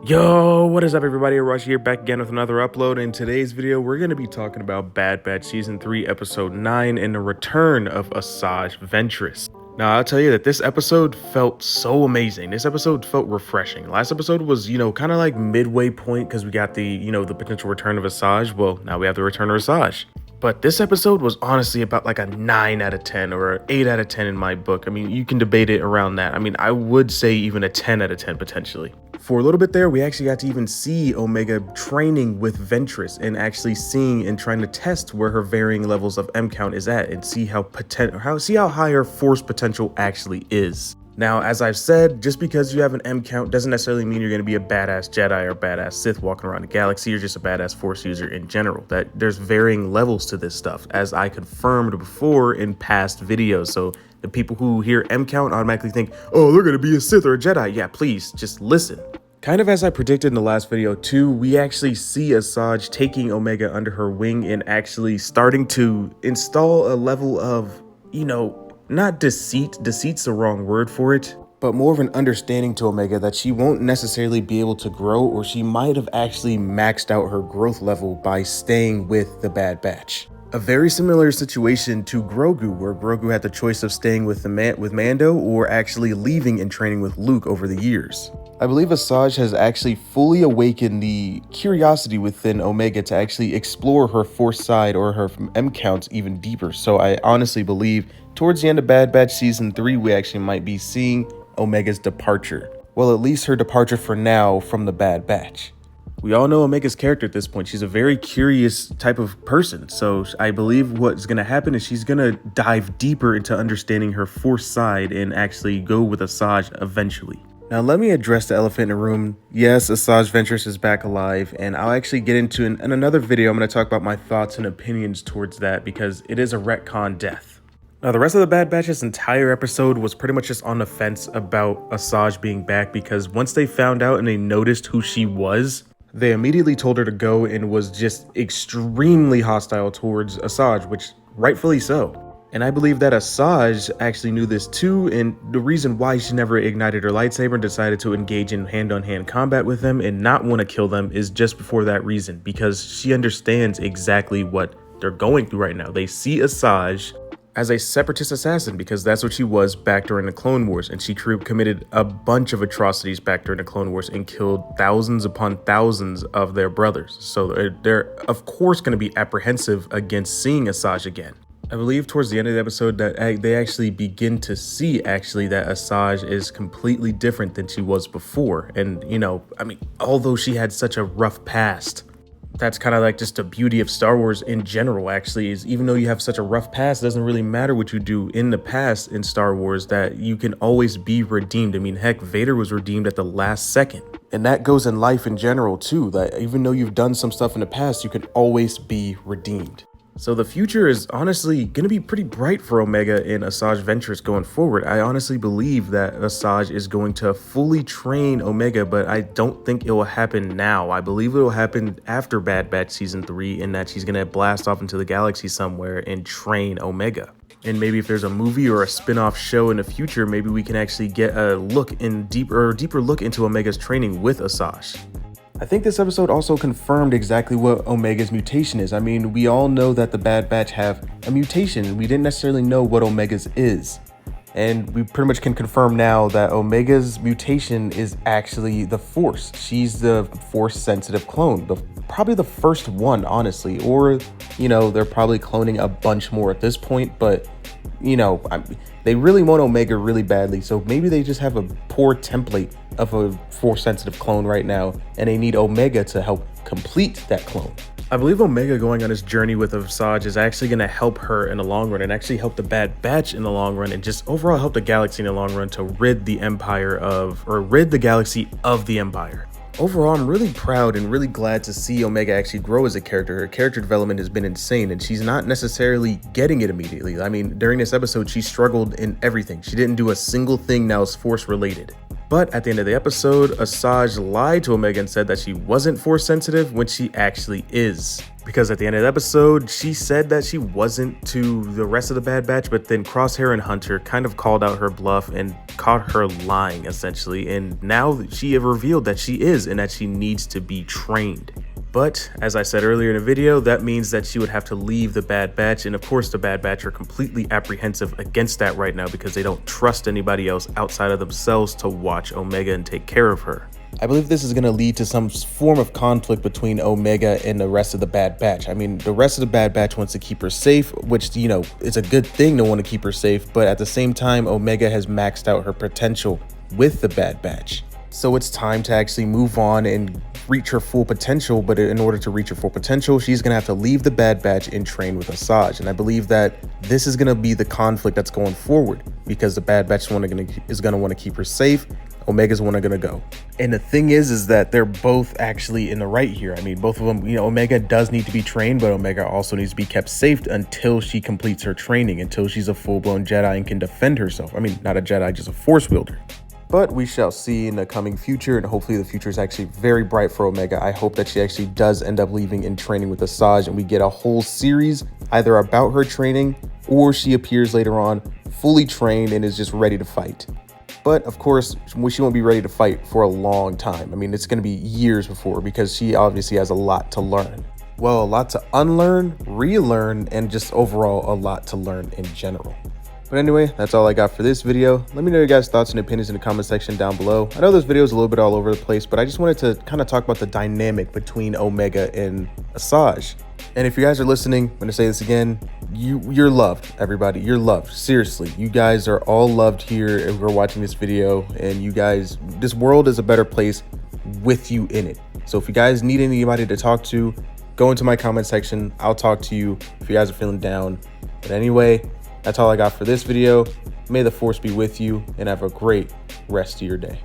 Yo, what is up everybody? Rush here back again with another upload. In today's video, we're going to be talking about Bad Batch Season 3, Episode 9, and the return of Asajj Ventress. Now, I'll tell you that this episode felt so amazing. This episode felt refreshing. Last episode was, kind of like midway point because we got the potential return of Asajj. Well, now we have the return of Asajj. But this episode was honestly about like a 9 out of 10 or an 8 out of 10 in my book. I mean, you can debate it around that. I mean, I would say even a 10 out of 10 potentially. For a little bit there, we actually got to even see Omega training with Ventress and actually seeing and trying to test where her varying levels of M count is at and see how high her force potential actually is. Now, as I've said, just because you have an M count doesn't necessarily mean you're going to be a badass Jedi or badass Sith walking around the galaxy. You're just a badass Force user in general. That there's varying levels to this stuff, as I confirmed before in past videos. So the people who hear M count automatically think, oh, they're going to be a Sith or a Jedi. Yeah, please, just listen. Kind of as I predicted in the last video too, we actually see Asajj taking Omega under her wing and actually starting to install a level of, not deceit, deceit's the wrong word for it, but more of an understanding to Omega that she won't necessarily be able to grow, or she might have actually maxed out her growth level by staying with the Bad Batch. A very similar situation to Grogu, where Grogu had the choice of staying with Mando or actually leaving and training with Luke over the years. I believe Asajj has actually fully awakened the curiosity within Omega to actually explore her Force side or her M counts even deeper. So I honestly believe towards the end of Bad Batch Season 3, we actually might be seeing Omega's departure. Well, at least her departure for now from the Bad Batch. We all know Omega's character at this point. She's a very curious type of person. So I believe what's going to happen is she's going to dive deeper into understanding her Force side and actually go with Asajj eventually. Now, let me address the elephant in the room. Yes, Asajj Ventress is back alive, and I'll actually get into in another video. I'm going to talk about my thoughts and opinions towards that because it is a retcon death. Now, the rest of the Bad Batch's entire episode was pretty much just on the fence about Asajj being back because once they found out and they noticed who she was, they immediately told her to go and was just extremely hostile towards Asajj, which rightfully so. And I believe that Asajj actually knew this too, and the reason why she never ignited her lightsaber and decided to engage in hand-on-hand combat with them and not want to kill them is just before that reason, because she understands exactly what they're going through right now. They see Asajj as a separatist assassin because that's what she was back during the Clone Wars, and she committed a bunch of atrocities back during the Clone Wars and killed thousands upon thousands of their brothers. So they're of course going to be apprehensive against seeing Asajj again. I believe towards the end of the episode that they actually begin to see that Asajj is completely different than she was before. And, although she had such a rough past, that's kind of like just the beauty of Star Wars in general, actually, is even though you have such a rough past, it doesn't really matter what you do in the past in Star Wars, that you can always be redeemed. I mean, heck, Vader was redeemed at the last second. And that goes in life in general, too, that even though you've done some stuff in the past, you can always be redeemed. So the future is honestly going to be pretty bright for Omega and Asajj Ventress going forward. I honestly believe that Asajj is going to fully train Omega, but I don't think it will happen now. I believe it will happen after Bad Batch Season 3, and that she's going to blast off into the galaxy somewhere and train Omega. And maybe if there's a movie or a spin-off show in the future, maybe we can actually get a deeper look into Omega's training with Asajj. I think this episode also confirmed exactly what Omega's mutation is. I mean, we all know that the Bad Batch have a mutation. We didn't necessarily know what Omega's is. And we pretty much can confirm now that Omega's mutation is actually the Force. She's the Force-sensitive clone. Probably the first one, honestly. Or, they're probably cloning a bunch more at this point. But, they really want Omega really badly. So maybe they just have a poor template of a Force-sensitive clone right now, and they need Omega to help complete that clone. I believe Omega going on his journey with Asajj is actually going to help her in the long run and actually help the Bad Batch in the long run and just overall help the galaxy in the long run to rid the galaxy of the Empire. Overall, I'm really proud and really glad to see Omega actually grow as a character. Her character development has been insane, and she's not necessarily getting it immediately. I mean, during this episode, she struggled in everything. She didn't do a single thing that was Force related. But at the end of the episode, Asajj lied to Omega and said that she wasn't force sensitive when she actually is. Because at the end of the episode, she said that she wasn't to the rest of the Bad Batch, but then Crosshair and Hunter kind of called out her bluff and caught her lying, essentially. And now she have revealed that she is and that she needs to be trained. But as I said earlier in the video, that means that she would have to leave the Bad Batch. And of course, the Bad Batch are completely apprehensive against that right now because they don't trust anybody else outside of themselves to watch Omega and take care of her. I believe this is going to lead to some form of conflict between Omega and the rest of the Bad Batch. I mean, the rest of the Bad Batch wants to keep her safe, which, you know, it's a good thing to want to keep her safe. But at the same time, Omega has maxed out her potential with the Bad Batch. So it's time to actually move on and reach her full potential. But in order to reach her full potential, she's going to have to leave the Bad Batch and train with Asajj. And I believe that this is going to be the conflict that's going forward because the Bad Batch is going to want to keep her safe. Omega's one are going to go. And the thing is that they're both actually in the right here. I mean, both of them, you know, Omega does need to be trained, but Omega also needs to be kept safe until she completes her training, until she's a full-blown Jedi and can defend herself. I mean, not a Jedi, just a Force wielder. But we shall see in the coming future, and hopefully the future is actually very bright for Omega. I hope that she actually does end up leaving and training with Asajj, and we get a whole series either about her training or she appears later on fully trained and is just ready to fight. But of course, she won't be ready to fight for a long time. I mean, it's going to be years before because she obviously has a lot to learn. Well, a lot to unlearn, relearn, and just overall a lot to learn in general. But anyway, that's all I got for this video. Let me know your guys' thoughts and opinions in the comment section down below. I know this video is a little bit all over the place, but I just wanted to kind of talk about the dynamic between Omega and Asajj. And if you guys are listening, I'm going to say this again, you're loved, everybody. You're loved. Seriously, you guys are all loved here who are watching this video. And you guys, this world is a better place with you in it. So if you guys need anybody to talk to, go into my comment section. I'll talk to you if you guys are feeling down. But anyway, that's all I got for this video. May the Force be with you and have a great rest of your day.